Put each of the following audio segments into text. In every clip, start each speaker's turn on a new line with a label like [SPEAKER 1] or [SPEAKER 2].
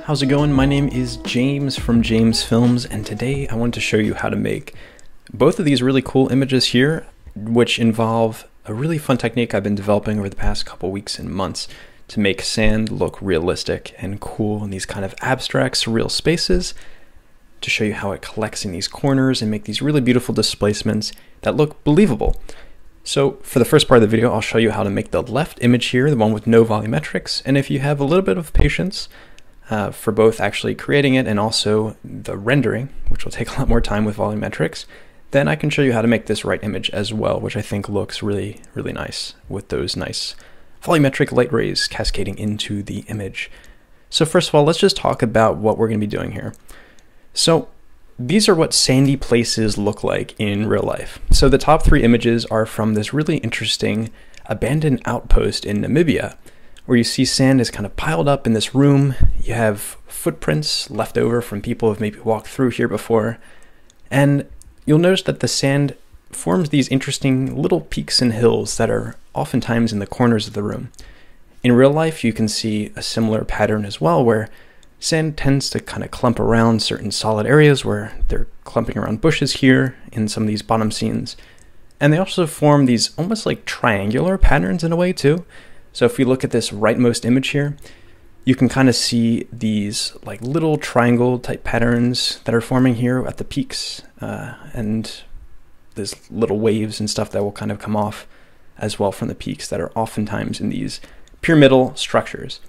[SPEAKER 1] How's it going? My name is James from James Films, and today I wanted to show you how to make both of these really cool images here, which involve a really fun technique I've been developing over the past couple weeks and months to make sand look realistic and cool in these kind of abstract, surreal spaces, to show you how it collects in these corners and make these really beautiful displacements that look believable. So for the first part of the video, I'll show you how to make the left image here, the one with no volumetrics, and if you have a little bit of patience, for both actually creating it and also the rendering, which will take a lot more time with volumetrics, then I can show you how to make this right image as well, which I think looks really, really nice with those nice volumetric light rays cascading into the image. So first of all, let's just talk about what we're going to be doing here. So these are what sandy places look like in real life. So the top three images are from this really interesting abandoned outpost in Namibia, where you see sand is kind of piled up in this room. You have footprints left over from people who have maybe walked through here before. And you'll notice that the sand forms these interesting little peaks and hills that are oftentimes in the corners of the room. In real life, you can see a similar pattern as well, where sand tends to kind of clump around certain solid areas, where they're clumping around bushes here in some of these bottom scenes. And they also form these almost like triangular patterns in a way too. So if we look at this rightmost image here, you can kind of see these like little triangle type patterns that are forming here at the peaks, and there's little waves and stuff that will kind of come off as well from the peaks that are oftentimes in these pyramidal structures.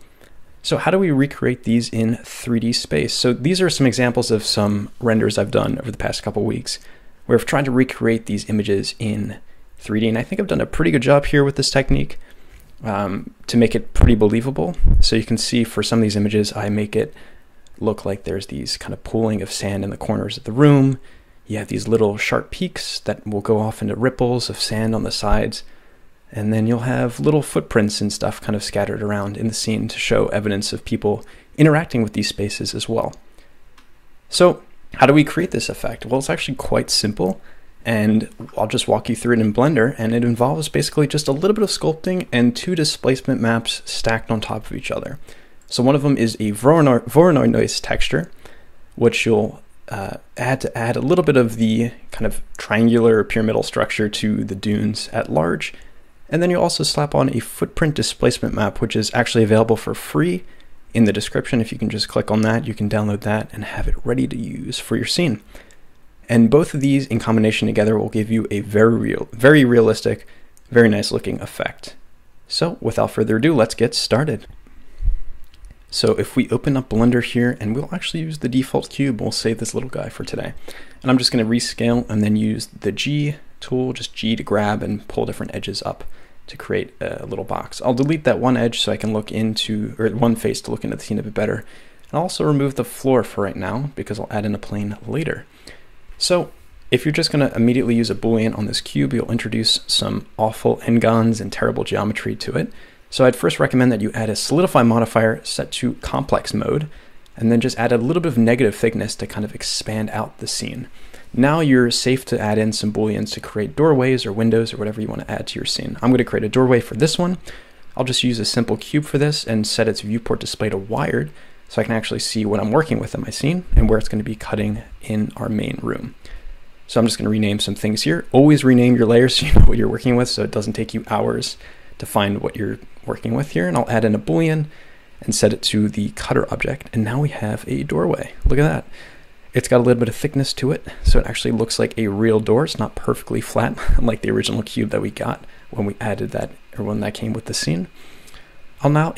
[SPEAKER 1] So how do we recreate these in 3D space? So these are some examples of some renders I've done over the past couple weeks where I've tried to recreate these images in 3D, and I think I've done a pretty good job here with this technique. To make it pretty believable. So you can see for some of these images, I make it look like there's these kind of pooling of sand in the corners of the room. You have these little sharp peaks that will go off into ripples of sand on the sides. And then you'll have little footprints and stuff kind of scattered around in the scene to show evidence of people interacting with these spaces as well. So how do we create this effect? Well, it's actually quite simple. And I'll just walk you through it in Blender, and it involves basically just a little bit of sculpting and two displacement maps stacked on top of each other. So one of them is a Voronoi noise texture, which you'll add a little bit of the kind of triangular pyramidal structure to the dunes at large. And then you also slap on a footprint displacement map, which is actually available for free in the description. If you can just click on that, you can download that and have it ready to use for your scene. And both of these in combination together will give you a very realistic, very nice looking effect. So without further ado, let's get started. So if we open up Blender here, and we'll actually use the default cube, we'll save this little guy for today. And I'm just going to rescale and then use the G tool, just G to grab and pull different edges up to create a little box. I'll delete that one edge so I can look into, or one face to look into the scene a bit better. And I'll also remove the floor for right now because I'll add in a plane later. So if you're just going to immediately use a Boolean on this cube, you'll introduce some awful n-gons and terrible geometry to it. So I'd first recommend that you add a solidify modifier set to complex mode, and then just add a little bit of negative thickness to kind of expand out the scene. Now you're safe to add in some Booleans to create doorways or windows or whatever you want to add to your scene. I'm going to create a doorway for this one. I'll just use a simple cube for this and set its viewport display to wired, so I can actually see what I'm working with in my scene and where it's going to be cutting in our main room. So I'm just going to rename some things here. Always rename your layers so you know what you're working with, so it doesn't take you hours to find what you're working with here. And I'll add in a Boolean and set it to the cutter object. And now we have a doorway. Look at that. It's got a little bit of thickness to it, so it actually looks like a real door. It's not perfectly flat like the original cube that we got when we added that, or when that came with the scene. I'll now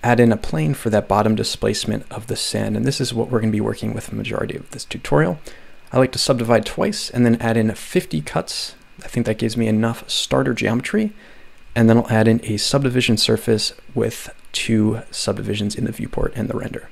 [SPEAKER 1] add in a plane for that bottom displacement of the sand, and this is what we're going to be working with the majority of this tutorial. I like to subdivide twice and then add in 50 cuts. I think that gives me enough starter geometry, and then I'll add in a subdivision surface with 2 subdivisions in the viewport and the render.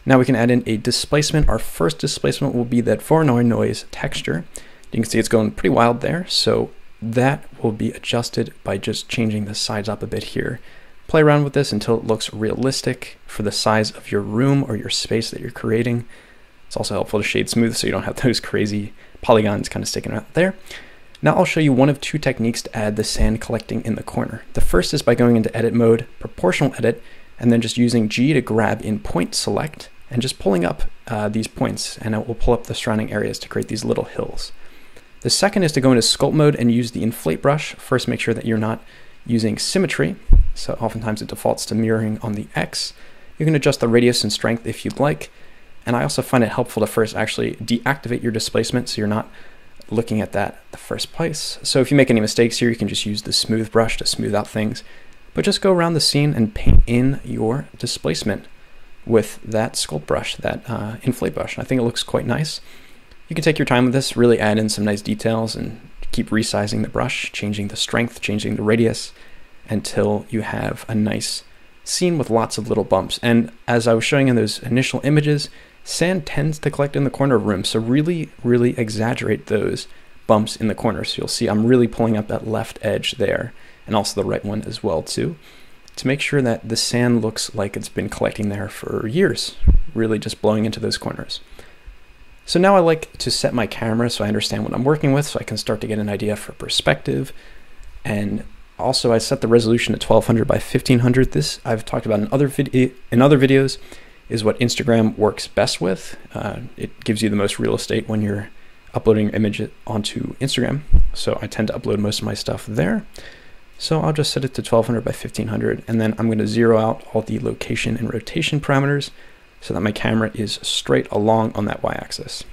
[SPEAKER 1] Now we can add in a displacement. Our first displacement will be that Voronoi noise texture. You can see it's going pretty wild there, so that will be adjusted by just changing the sides up a bit here. Play around with this until it looks realistic for the size of your room or your space that you're creating. It's also helpful to shade smooth so you don't have those crazy polygons kind of sticking out there. Now I'll show you one of 2 techniques to add the sand collecting in the corner. The first is by going into edit mode, proportional edit, and then just using G to grab in point select and just pulling up these points, and it will pull up the surrounding areas to create these little hills. The second is to go into sculpt mode and use the inflate brush. First, make sure that you're not using symmetry. So oftentimes it defaults to mirroring on the X. You can adjust the radius and strength if you'd like. And I also find it helpful to first actually deactivate your displacement so you're not looking at that at the first place. So if you make any mistakes here, you can just use the smooth brush to smooth out things. But just go around the scene and paint in your displacement with that sculpt brush, that inflate brush. And I think it looks quite nice. You can take your time with this, really add in some nice details and keep resizing the brush, changing the strength, changing the radius until you have a nice scene with lots of little bumps. And as I was showing in those initial images, sand tends to collect in the corner of rooms. So really, really exaggerate those bumps in the corners. So you'll see I'm really pulling up that left edge there and also the right one as well too, to make sure that the sand looks like it's been collecting there for years, really just blowing into those corners. So now I like to set my camera so I understand what I'm working with, so I can start to get an idea for perspective. And also I set the resolution to 1200 by 1500. This I've talked about in other videos, is what Instagram works best with. It gives you the most real estate when you're uploading your image onto Instagram. So I tend to upload most of my stuff there. So I'll just set it to 1200 by 1500, and then I'm going to zero out all the location and rotation parameters so that my camera is straight along on that y-axis.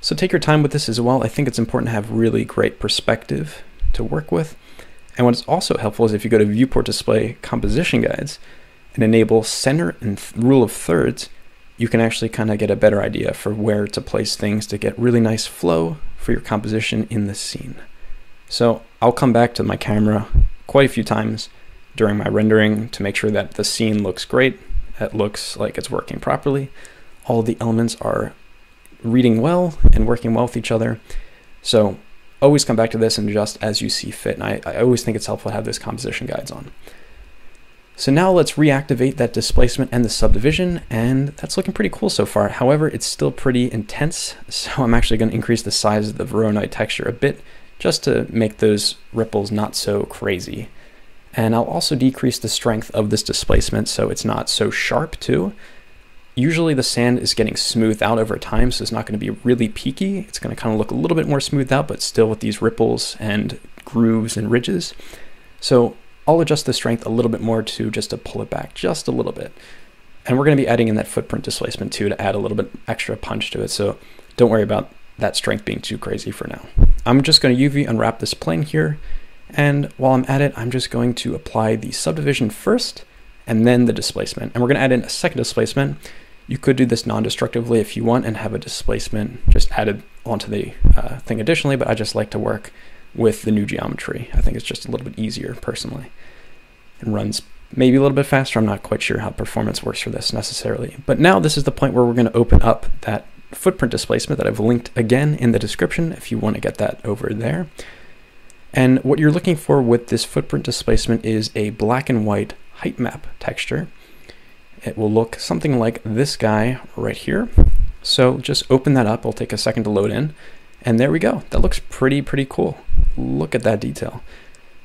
[SPEAKER 1] So take your time with this as well. I think it's important to have really great perspective to work with. And what's also helpful is if you go to viewport display composition guides and enable center and rule of thirds, you can actually kind of get a better idea for where to place things to get really nice flow for your composition in the scene. So I'll come back to my camera quite a few times during my rendering to make sure that the scene looks great. It looks like it's working properly. All the elements are reading well and working well with each other. So always come back to this and adjust as you see fit. And I always think it's helpful to have those composition guides on. So now let's reactivate that displacement and the subdivision, and that's looking pretty cool so far. However, it's still pretty intense, so I'm actually going to increase the size of the Voronoi texture a bit just to make those ripples not so crazy. And I'll also decrease the strength of this displacement so it's not so sharp too. Usually the sand is getting smoothed out over time, so it's not going to be really peaky. It's going to kind of look a little bit more smoothed out, but still with these ripples and grooves and ridges. So I'll adjust the strength a little bit more too, just to pull it back just a little bit. And we're going to be adding in that footprint displacement too to add a little bit extra punch to it. So don't worry about that strength being too crazy for now. I'm just going to UV unwrap this plane here. And while I'm at it, I'm just going to apply the subdivision first and then the displacement. And we're going to add in a second displacement. You could do this non-destructively if you want and have a displacement just added onto the thing additionally, but I just like to work with the new geometry. I think it's just a little bit easier personally. It runs maybe a little bit faster. I'm not quite sure how performance works for this necessarily. But now this is the point where we're going to open up that footprint displacement that I've linked again in the description if you want to get that over there. And what you're looking for with this footprint displacement is a black and white height map texture. It will look something like this guy right here. So just open that up. It'll take a second to load in. And there we go. That looks pretty cool. Look at that detail.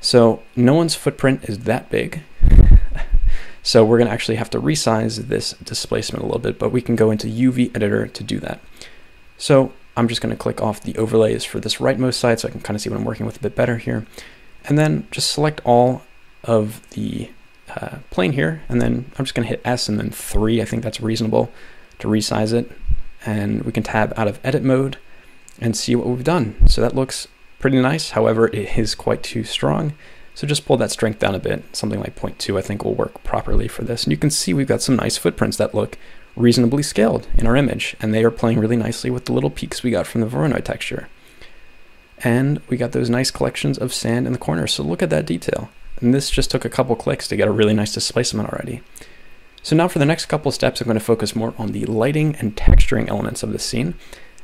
[SPEAKER 1] So no one's footprint is that big. So we're going to actually have to resize this displacement a little bit, but we can go into UV editor to do that. So I'm just going to click off the overlays for this rightmost side so I can kind of see what I'm working with a bit better here. And then just select all of the plane here, and then I'm just going to hit S and then 3. I think that's reasonable to resize it. And we can tab out of edit mode and see what we've done. So that looks pretty nice. However, it is quite too strong. So just pull that strength down a bit. Something like 0.2 I think will work properly for this. And you can see we've got some nice footprints that look reasonably scaled in our image, and they are playing really nicely with the little peaks we got from the Voronoi texture. And we got those nice collections of sand in the corners. So look at that detail. And this just took a couple clicks to get a really nice displacement already. So now for the next couple steps, I'm going to focus more on the lighting and texturing elements of the scene.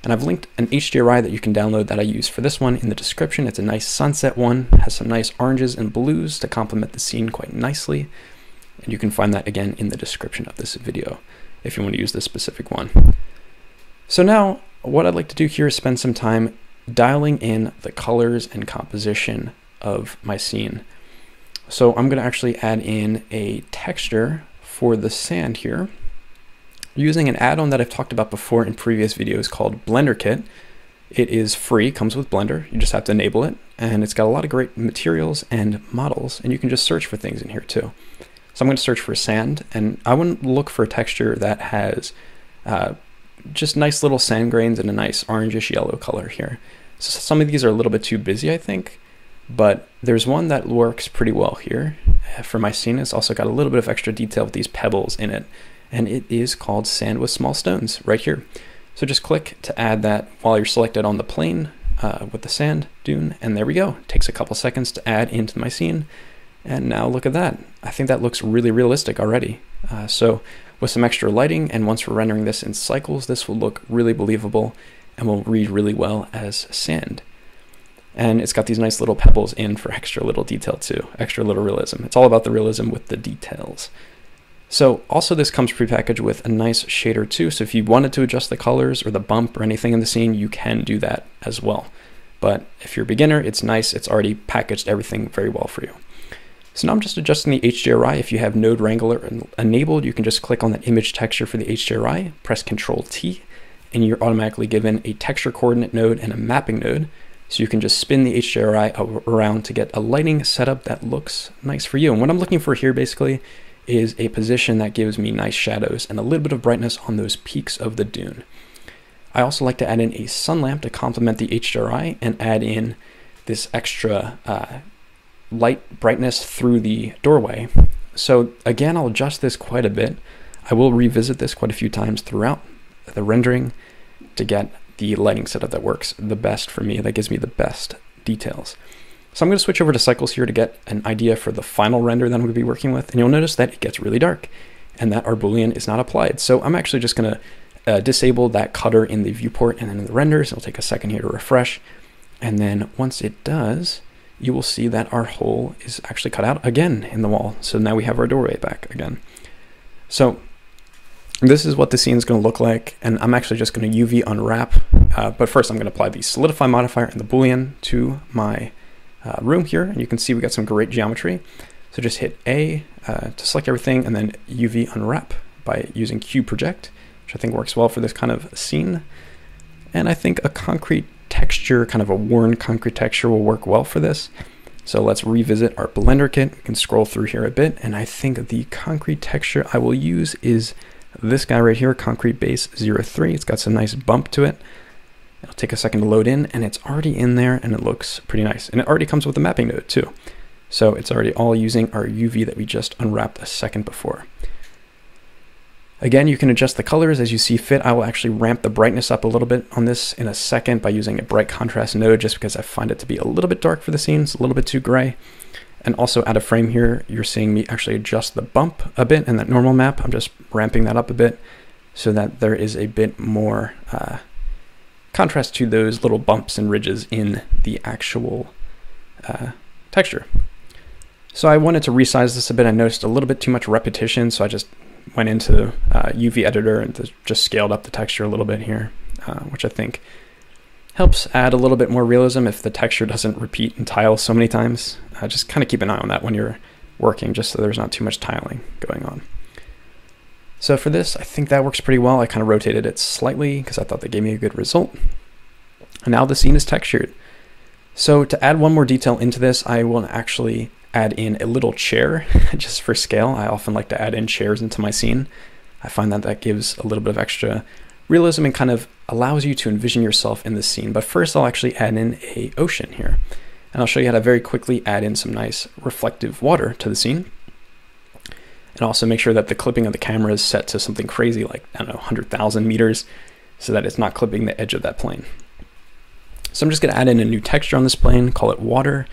[SPEAKER 1] And I've linked an HDRI that you can download that I use for this one in the description. It's a nice sunset one, has some nice oranges and blues to complement the scene quite nicely. And you can find that again in the description of this video if you want to use this specific one. So now what I'd like to do here is spend some time dialing in the colors and composition of my scene. So I'm going to actually add in a texture for the sand here. using an add-on that I've talked about before in previous videos called Blenderkit. It is free, comes with Blender. You just have to enable it, and it's got a lot of great materials and models, and you can just search for things in here too. So I'm going to search for sand, and I want to look for a texture that has just nice little sand grains and a nice orangish yellow color here. So some of these are a little bit too busy, I think, but there's one that works pretty well here. For my scene, it's also got a little bit of extra detail with these pebbles in it, and it is called Sand with Small Stones right here. So just click to add that while you're selected on the plane with the sand dune, and there we go. It takes a couple seconds to add into my scene, and now look at that. I think that looks really realistic already. So with some extra lighting, and once we're rendering this in cycles, this will look really believable and will read really well as sand. And it's got these nice little pebbles in for extra little detail too, extra little realism. It's all about the realism with the details. So also this comes prepackaged with a nice shader too, so if you wanted to adjust the colors or the bump or anything in the scene, you can do that as well. But if you're a beginner, it's nice, it's already packaged everything very well for you. So now I'm just adjusting the HDRI. If you have Node Wrangler enabled, you can just click on that image texture for the HDRI, press Ctrl T, and you're automatically given a texture coordinate node and a mapping node. So you can just spin the HDRI around to get a lighting setup that looks nice for you. And what I'm looking for here basically is a position that gives me nice shadows and a little bit of brightness on those peaks of the dune. I also like to add in a sun lamp to complement the HDRI and add in this extra light brightness through the doorway. So again, I'll adjust this quite a bit. I will revisit this quite a few times throughout the rendering to get the lighting setup that works the best for me, that gives me the best details. So I'm going to switch over to cycles here to get an idea for the final render that I'm going to be working with, and you'll notice that it gets really dark and that our Boolean is not applied. So I'm actually just going to disable that cutter in the viewport and then in the renders. It'll take a second here to refresh, and then once it does, you will see that our hole is actually cut out again in the wall. So now we have our doorway back again. So this is what the scene is going to look like, and I'm actually just going to UV unwrap, but first I'm going to apply the solidify modifier and the Boolean to my room here, and you can see we got some great geometry. So just hit A to select everything, and then UV unwrap by using Q project, which I think works well for this kind of scene. And I think a concrete texture, kind of a worn concrete texture, will work well for this. So let's revisit our Blender kit. We can scroll through here a bit, and I think the concrete texture I will use is this guy right here, Concrete Base 03. It's got some nice bump to it. It'll take a second to load in, and it's already in there, and it looks pretty nice. And it already comes with a mapping node too. So it's already all using our UV that we just unwrapped a second before. Again, you can adjust the colors as you see fit. I will actually ramp the brightness up a little bit on this in a second by using a bright contrast node, just because I find it to be a little bit dark for the scene. It's a little bit too gray. And also out of frame here, you're seeing me actually adjust the bump a bit in that normal map. I'm just ramping that up a bit so that there is a bit more contrast to those little bumps and ridges in the actual texture. So I wanted to resize this a bit. I noticed a little bit too much repetition, so I just went into UV editor and just scaled up the texture a little bit here, which I think helps add a little bit more realism if the texture doesn't repeat and tile so many times. Just kind of keep an eye on that when you're working, just so there's not too much tiling going on. So for this, I think that works pretty well. I kind of rotated it slightly because I thought that gave me a good result. And now the scene is textured. So to add one more detail into this, I will actually add in a little chair just for scale. I often like to add in chairs into my scene. I find that that gives a little bit of extra realism and kind of allows you to envision yourself in the scene. But first I'll actually add in a ocean here. And I'll show you how to very quickly add in some nice reflective water to the scene. And also make sure that the clipping of the camera is set to something crazy like, I don't know, 100,000 meters, so that it's not clipping the edge of that plane. So I'm just gonna add in a new texture on this plane, call it water.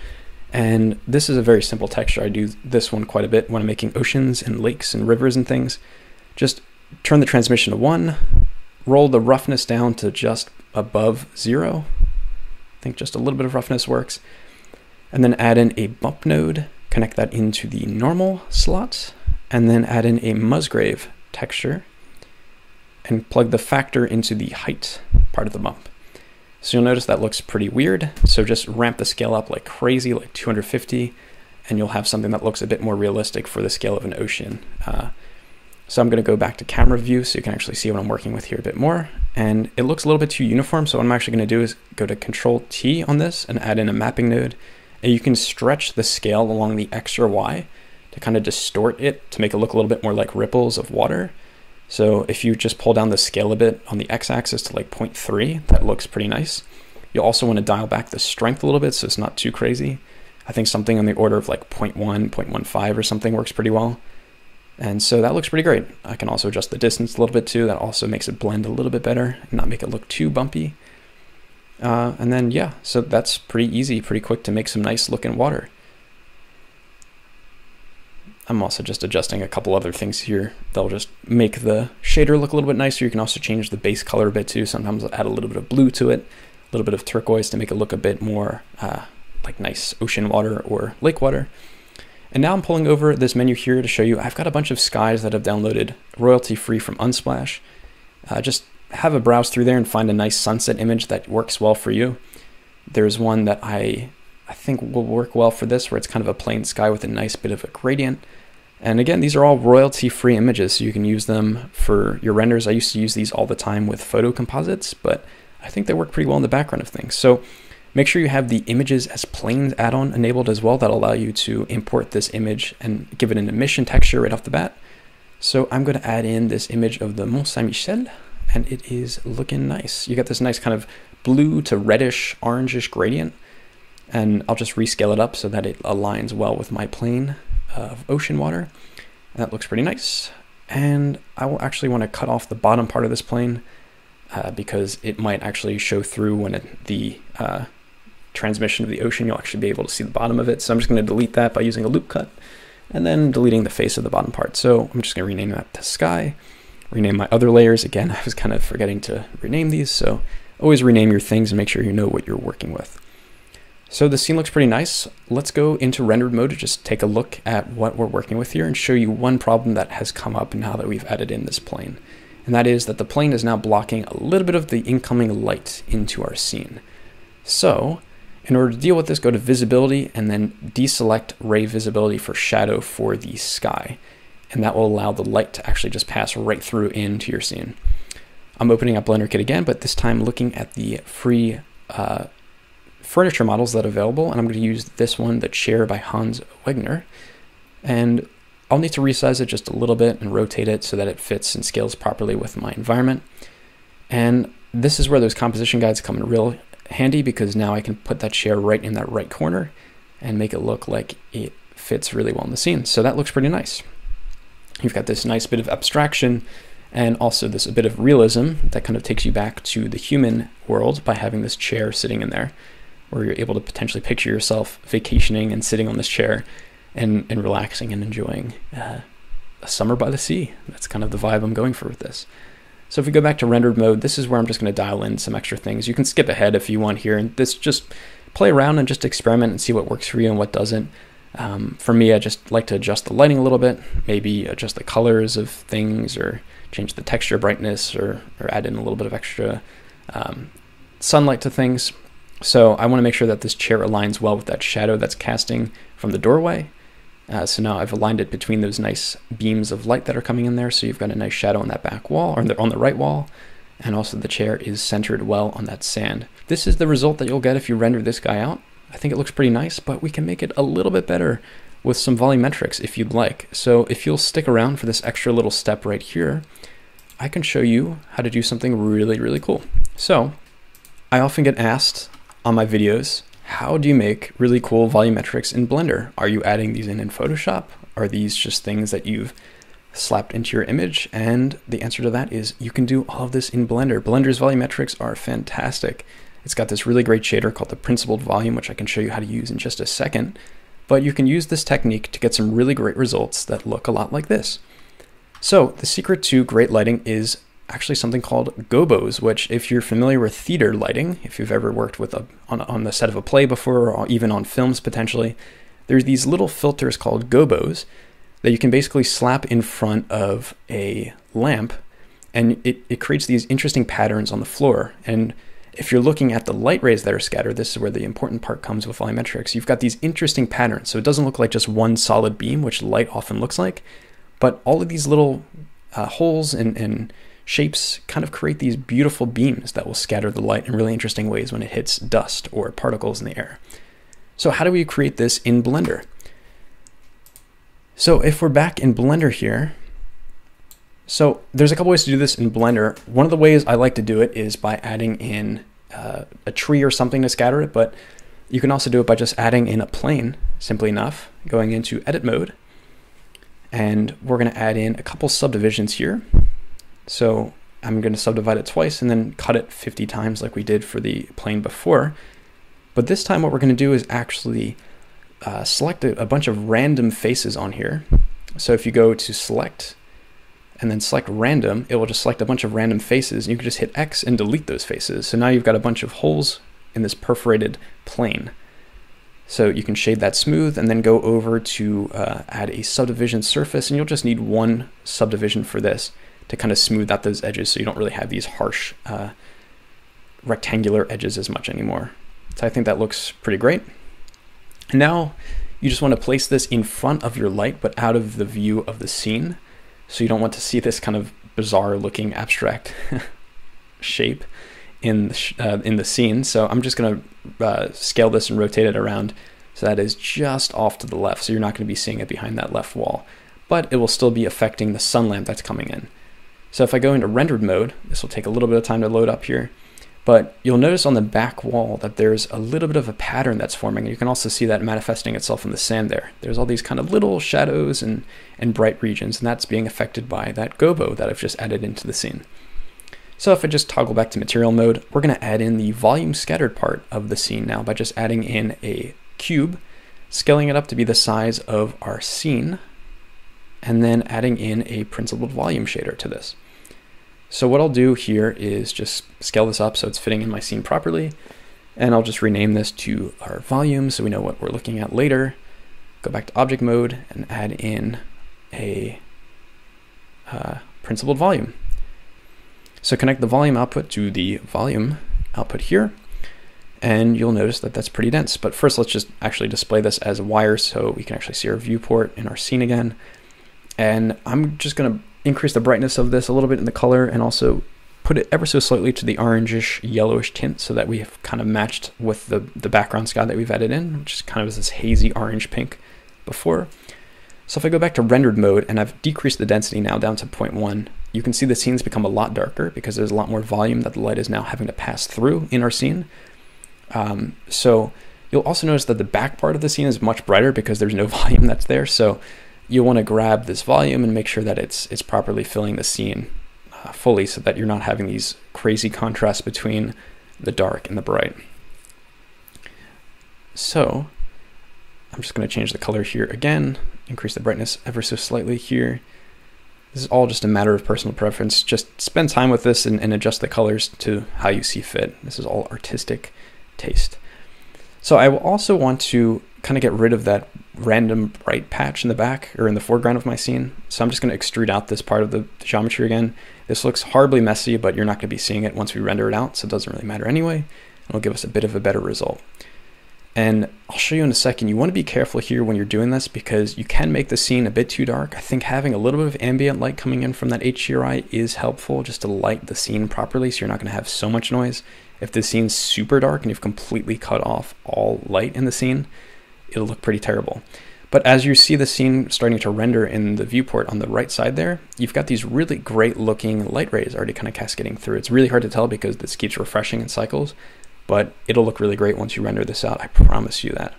[SPEAKER 1] And this is a very simple texture. I do this one quite a bit when I'm making oceans and lakes and rivers and things. Just turn the transmission to 1, roll the roughness down to just above 0. I think just a little bit of roughness works. And then add in a bump node, connect that into the normal slot, and then add in a Musgrave texture and plug the factor into the height part of the bump. So you'll notice that looks pretty weird. So just ramp the scale up like crazy, like 250, and you'll have something that looks a bit more realistic for the scale of an ocean. So I'm going to go back to camera view so you can actually see what I'm working with here a bit more. And it looks a little bit too uniform. So what I'm actually going to do is go to Control T on this and add in a mapping node. And you can stretch the scale along the X or Y to kind of distort it to make it look a little bit more like ripples of water. So if you just pull down the scale a bit on the X-axis to like 0.3, that looks pretty nice. You'll also want to dial back the strength a little bit so it's not too crazy. I think something on the order of like 0.1, 0.15 or something works pretty well. And so that looks pretty great. I can also adjust the distance a little bit too. That also makes it blend a little bit better and not make it look too bumpy. And then, yeah, so that's pretty easy, pretty quick to make some nice looking water. I'm also just adjusting a couple other things here. They'll just make the shader look a little bit nicer. You can also change the base color a bit too. Sometimes I'll add a little bit of blue to it, a little bit of turquoise to make it look a bit more like nice ocean water or lake water. And now I'm pulling over this menu here to show you I've got a bunch of skies that I've downloaded royalty free from Unsplash. Just have a browse through there and find a nice sunset image that works well for you. There's one that I think will work well for this, where it's kind of a plain sky with a nice bit of a gradient. And again, these are all royalty free images, so you can use them for your renders. I used to use these all the time with photo composites, but I think they work pretty well in the background of things. So make sure you have the images as planes add-on enabled as well. That'll allow you to import this image and give it an emission texture right off the bat. So I'm going to add in this image of the Mont Saint-Michel, and it is looking nice. You get this nice kind of blue to reddish, orangish gradient, and I'll just rescale it up so that it aligns well with my plane of ocean water. And that looks pretty nice. And I will actually want to cut off the bottom part of this plane because it might actually show through when the transmission of the ocean. You'll actually be able to see the bottom of it. So I'm just going to delete that by using a loop cut and then deleting the face of the bottom part. So I'm just going to rename that to sky, rename my other layers. Again, I was kind of forgetting to rename these. So always rename your things and make sure you know what you're working with. So the scene looks pretty nice. Let's go into rendered mode to just take a look at what we're working with here and show you one problem that has come up now that we've added in this plane. And that is that the plane is now blocking a little bit of the incoming light into our scene. So in order to deal with this, go to visibility and then deselect ray visibility for shadow for the sky. And that will allow the light to actually just pass right through into your scene. I'm opening up Blender Kit again, but this time looking at the free furniture models that are available, and I'm going to use this one, the chair by Hans Wegner, and I'll need to resize it just a little bit and rotate it so that it fits and scales properly with my environment. And this is where those composition guides come in real handy, because now I can put that chair right in that right corner and make it look like it fits really well in the scene. So that looks pretty nice. You've got this nice bit of abstraction and also this a bit of realism that kind of takes you back to the human world by having this chair sitting in there, where you're able to potentially picture yourself vacationing and sitting on this chair and relaxing and enjoying a summer by the sea. That's kind of the vibe I'm going for with this. So if we go back to rendered mode, this is where I'm just going to dial in some extra things. You can skip ahead if you want here, and this just play around and just experiment and see what works for you and what doesn't. For me, I just like to adjust the lighting a little bit, maybe adjust the colors of things or change the texture brightness or add in a little bit of extra sunlight to things. So I want to make sure that this chair aligns well with that shadow that's casting from the doorway. So now I've aligned it between those nice beams of light that are coming in there. So you've got a nice shadow on that back wall, or on the right wall. And also the chair is centered well on that sand. This is the result that you'll get if you render this guy out. I think it looks pretty nice, but we can make it a little bit better with some volumetrics if you'd like. So if you'll stick around for this extra little step right here, I can show you how to do something really, really cool. So I often get asked on my videos, how do you make really cool volumetrics in Blender? Are you adding these in Photoshop? Are these just things that you've slapped into your image? And the answer to that is you can do all of this in Blender. Blender's volumetrics are fantastic. It's got this really great shader called the principled volume, which I can show you how to use in just a second. But you can use this technique to get some really great results that look a lot like this. So the secret to great lighting is actually something called gobos, which if you're familiar with theater lighting, if you've ever worked with on the set of a play before, or even on films potentially, there's these little filters called gobos that you can basically slap in front of a lamp, and it creates these interesting patterns on the floor. And if you're looking at the light rays that are scattered, this is where the important part comes with volumetrics. You've got these interesting patterns, so it doesn't look like just one solid beam, which light often looks like, but all of these little holes and shapes kind of create these beautiful beams that will scatter the light in really interesting ways when it hits dust or particles in the air. So how do we create this in Blender? So if we're back in Blender here, so there's a couple ways to do this in Blender. One of the ways I like to do it is by adding in a tree or something to scatter it, but you can also do it by just adding in a plane, simply enough, going into edit mode. And we're going to add in a couple subdivisions here. So I'm going to subdivide it twice and then cut it 50 times like we did for the plane before. But this time what we're going to do is actually select a bunch of random faces on here. So if you go to select and then select random, it will just select a bunch of random faces. You can just hit X and delete those faces. So now you've got a bunch of holes in this perforated plane. So you can shade that smooth and then go over to add a subdivision surface, and you'll just need one subdivision for this to kind of smooth out those edges so you don't really have these harsh rectangular edges as much anymore. So I think that looks pretty great. And now you just want to place this in front of your light but out of the view of the scene. So you don't want to see this kind of bizarre looking abstract shape in the scene. So I'm just going to scale this and rotate it around so that is just off to the left. So you're not going to be seeing it behind that left wall, but it will still be affecting the sun lamp that's coming in. So if I go into rendered mode, this will take a little bit of time to load up here, but you'll notice on the back wall that there's a little bit of a pattern that's forming. You can also see that manifesting itself in the sand there. There's all these kind of little shadows and bright regions, and that's being affected by that gobo that I've just added into the scene. So if I just toggle back to material mode, we're going to add in the volume scattered part of the scene now by just adding in a cube, scaling it up to be the size of our scene, and then adding in a principled volume shader to this. So what I'll do here is just scale this up so it's fitting in my scene properly, and I'll just rename this to our volume so we know what we're looking at later. Go back to object mode and add in a principled volume. So connect the volume output to the volume output here, and you'll notice that that's pretty dense. But first, let's just actually display this as a wire so we can actually see our viewport in our scene again. And I'm just going to increase the brightness of this a little bit in the color and also put it ever so slightly to the orangish yellowish tint so that we have kind of matched with the background sky that we've added in, which is kind of this hazy orange pink before. So if I go back to rendered mode and I've decreased the density now down to 0.1, you can see the scene's become a lot darker because there's a lot more volume that the light is now having to pass through in our scene. So you'll also notice that the back part of the scene is much brighter because there's no volume that's there. So you'll want to grab this volume and make sure that it's properly filling the scene fully so that you're not having these crazy contrasts between the dark and the bright. So I'm just going to change the color here again, increase the brightness ever so slightly here. This is all just a matter of personal preference. Just spend time with this and adjust the colors to how you see fit. This is all artistic taste. So I will also want to kind of get rid of that random bright patch in the back or in the foreground of my scene. So I'm just going to extrude out this part of the geometry again. This looks horribly messy, but you're not going to be seeing it once we render it out, so it doesn't really matter anyway. It'll give us a bit of a better result. And I'll show you in a second, you want to be careful here when you're doing this because you can make the scene a bit too dark. I think having a little bit of ambient light coming in from that HDRI is helpful just to light the scene properly so you're not going to have so much noise. If the scene's super dark and you've completely cut off all light in the scene, it'll look pretty terrible. But as you see the scene starting to render in the viewport on the right side there, you've got these really great looking light rays already kind of cascading through. It's really hard to tell because this keeps refreshing in cycles, but it'll look really great once you render this out. I promise you that.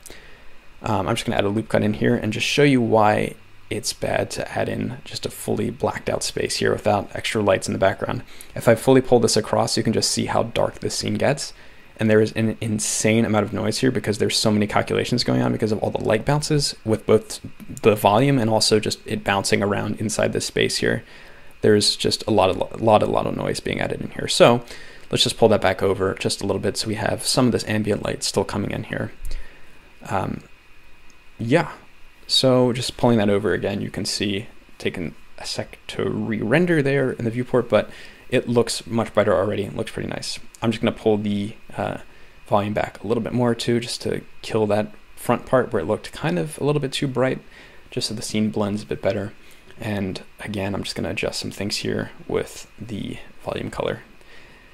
[SPEAKER 1] I'm just going to add a loop cut in here and just show you why it's bad to add in just a fully blacked out space here without extra lights in the background. If I fully pull this across, you can just see how dark this scene gets. And there is an insane amount of noise here because there's so many calculations going on because of all the light bounces with both the volume and also just it bouncing around inside this space here. There's just a lot of noise being added in here. So let's just pull that back over just a little bit so we have some of this ambient light still coming in here. Yeah, so just pulling that over again, you can see taking a sec to re-render there in the viewport, but it looks much brighter already. It looks pretty nice. I'm just going to pull the volume back a little bit more too, just to kill that front part where it looked kind of a little bit too bright, just so the scene blends a bit better. And again, I'm just going to adjust some things here with the volume color.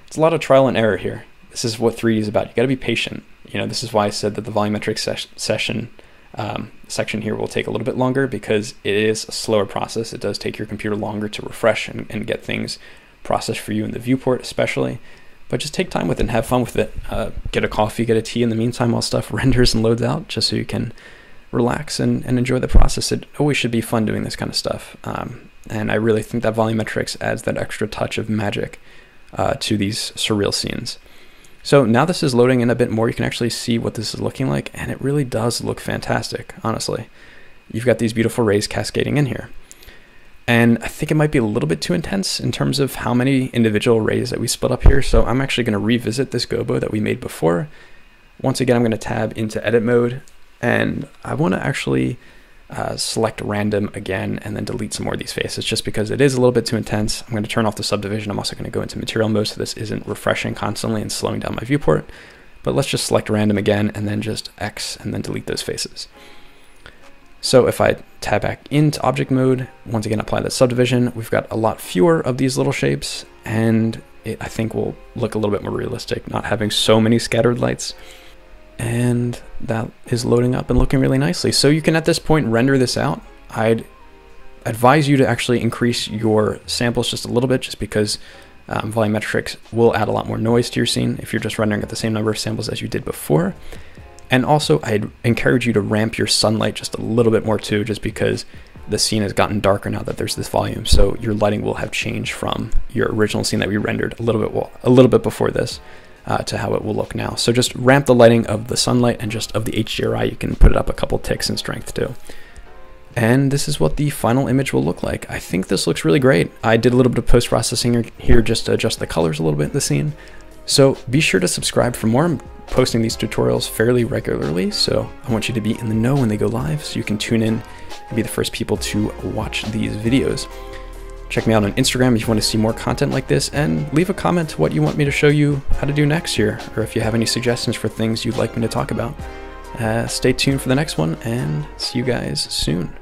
[SPEAKER 1] It's a lot of trial and error here. This is what 3D is about. You got to be patient. You know, this is why I said that the volumetrics section here will take a little bit longer, because it is a slower process. It does take your computer longer to refresh and get things processed for you in the viewport especially. But just take time with it and have fun with it. Get a coffee, get a tea in the meantime while stuff renders and loads out, just so you can relax and enjoy the process. It always should be fun doing this kind of stuff. And I really think that volumetrics adds that extra touch of magic to these surreal scenes. So now this is loading in a bit more. You can actually see what this is looking like, and it really does look fantastic, honestly. You've got these beautiful rays cascading in here. And I think it might be a little bit too intense in terms of how many individual rays that we split up here. So I'm actually going to revisit this gobo that we made before. Once again, I'm going to tab into edit mode, and I want to actually select random again and then delete some more of these faces, just because it is a little bit too intense. I'm going to turn off the subdivision. I'm also going to go into material mode so this isn't refreshing constantly and slowing down my viewport. But let's just select random again and then just X and then delete those faces. So if I tab back into object mode, once again apply that subdivision, we've got a lot fewer of these little shapes, and it, I think, will look a little bit more realistic, not having so many scattered lights. And that is loading up and looking really nicely. So you can at this point render this out. I'd advise you to actually increase your samples just a little bit, just because volumetrics will add a lot more noise to your scene if you're just rendering at the same number of samples as you did before. And also, I'd encourage you to ramp your sunlight just a little bit more too, just because the scene has gotten darker now that there's this volume. So your lighting will have changed from your original scene that we rendered a little bit before this to how it will look now. So just ramp the lighting of the sunlight, and just of the HDRI, you can put it up a couple ticks in strength too. And this is what the final image will look like. I think this looks really great. I did a little bit of post-processing here just to adjust the colors a little bit in the scene. So be sure to subscribe for more. I'm posting these tutorials fairly regularly, so I want you to be in the know when they go live, so you can tune in and be the first people to watch these videos. Check me out on Instagram if you want to see more content like this, and leave a comment what you want me to show you how to do next here, or if you have any suggestions for things you'd like me to talk about. Stay tuned for the next one, and see you guys soon.